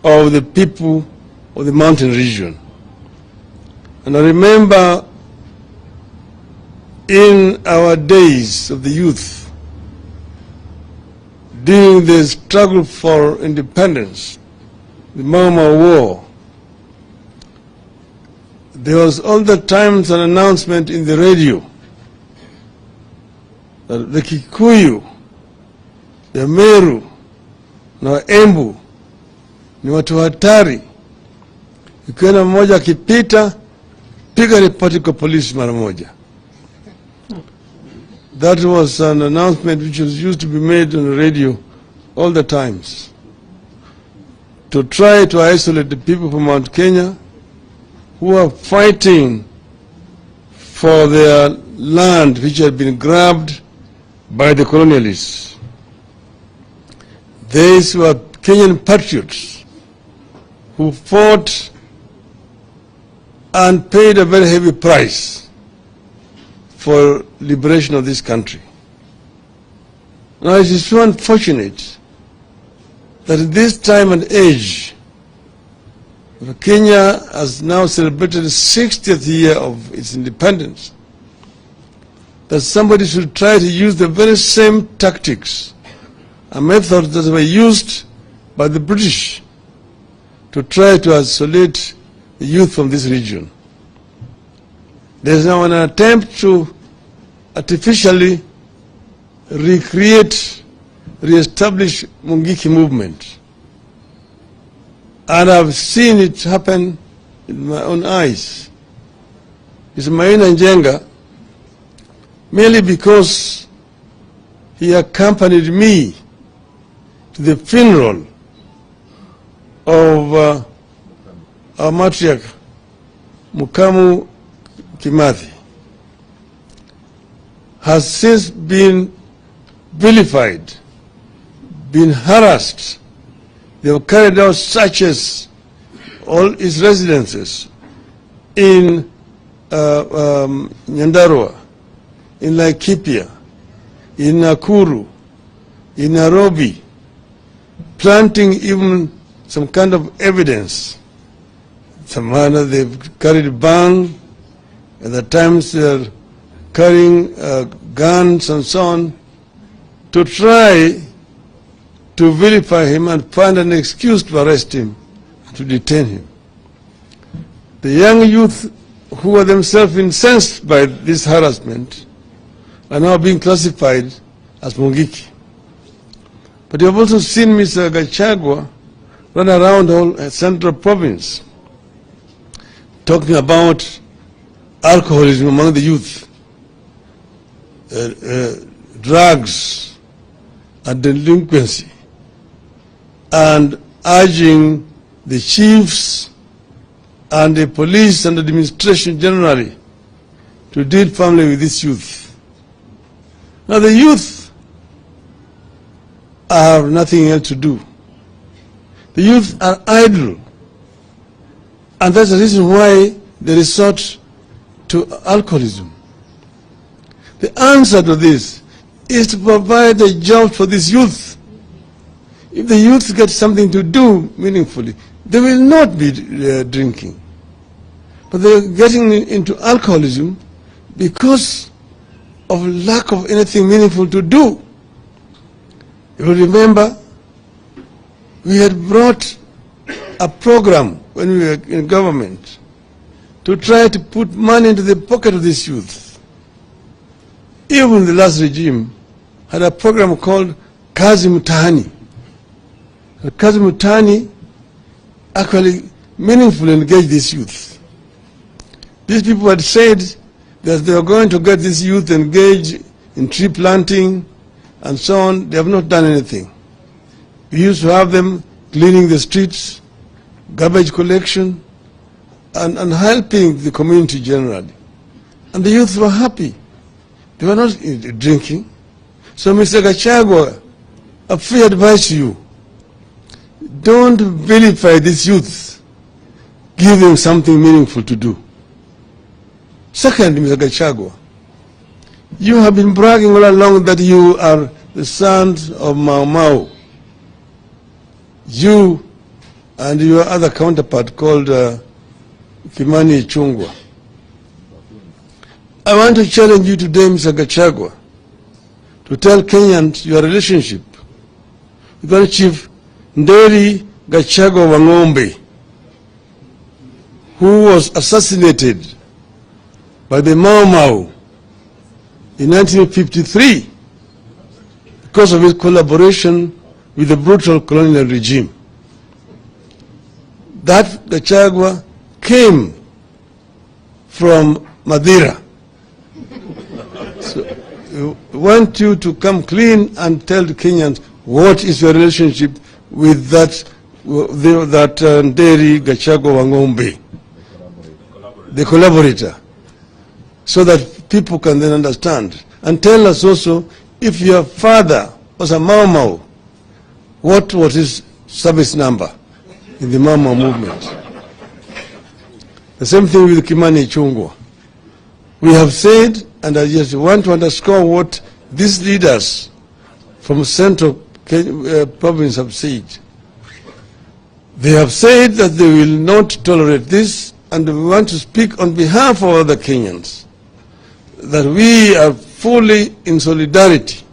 of the people of the mountain region. And I remember in our days of the youth, during the struggle for independence, the Mau Mau War, there was all the times an announcement in the radio that the Kikuyu, the Meru, na Embu ni watu hatari. Ukiona mmoja akipita, piga ripoti kwa polisi mara moja. That was an announcement which was used to be made on the radio all the times to try to isolate the people from Mount Kenya who are fighting for their land which had been grabbed by the colonialists. These were Kenyan patriots who fought and paid a very heavy price for liberation of this country. Now it is so unfortunate that at this time and age, Kenya has now celebrated the 60th year of its independence, that somebody should try to use the very same tactics and methods that were used by the British to try to isolate the youth from this region. There is now an attempt to artificially re-establish Mungiki movement. And I've seen it happen in my own eyes. It's Maina Njenga, merely because he accompanied me to the funeral of our matriarch, Mukamu Kimathi, has since been vilified, been harassed. They have carried out searches, all his residences in Nyandarua, in Laikipia, in Nakuru, in Nairobi, planting even some kind of evidence. Some other they've carried bang, and at times they're carrying guns and so on, to try to vilify him and find an excuse to arrest him, to detain him. The young youth who are themselves incensed by this harassment are now being classified as Mungiki. But you have also seen Mr. Gachagua run around all central province talking about alcoholism among the youth, drugs and delinquency, and urging the chiefs and the police and the administration generally to deal firmly with this youth. Now the youth have nothing else to do. The youth are idle, and that's the reason why they resort to alcoholism. The answer to this is to provide a job for this youth. If the youth get something to do meaningfully, they will not be drinking. But they are getting into alcoholism because of lack of anything meaningful to do. You will remember, we had brought a program when we were in government to try to put money into the pocket of this youth. Even the last regime had a program called Kazi Mutahani. Kazi Mutahani actually meaningfully engaged this youth. These people had said that they were going to get this youth engaged in tree planting and so on. They have not done anything. We used to have them cleaning the streets, garbage collection, and helping the community generally. And the youth were happy. They were not drinking. So Mr. Gachagua, a free advice to you, don't vilify this youth. Give them something meaningful to do. Second, Mr. Gachagua, you have been bragging all along that you are the sons of Mau Mau. You and your other counterpart called Kimani Ichung'wah. I want to challenge you today, Mr. Gachagua, to tell Kenyans your relationship with Chief Nderi Gachagua Wang'ombe, who was assassinated by the Mau Mau in 1953 because of his collaboration with the brutal colonial regime. That Gachagua came from Madeira. So we want you to come clean and tell the Kenyans what is your relationship with that Nderi Gachagua Wang'ombe, the collaborator, so that people can then understand. And tell us also, if your father was a Mau Mau, what was his service number in the Mau Mau movement? The same thing with Kimani Ichung'wah. We have said, and I just want to underscore what these leaders from Central Province have said. They have said that they will not tolerate this, and we want to speak on behalf of other Kenyans, that we are fully in solidarity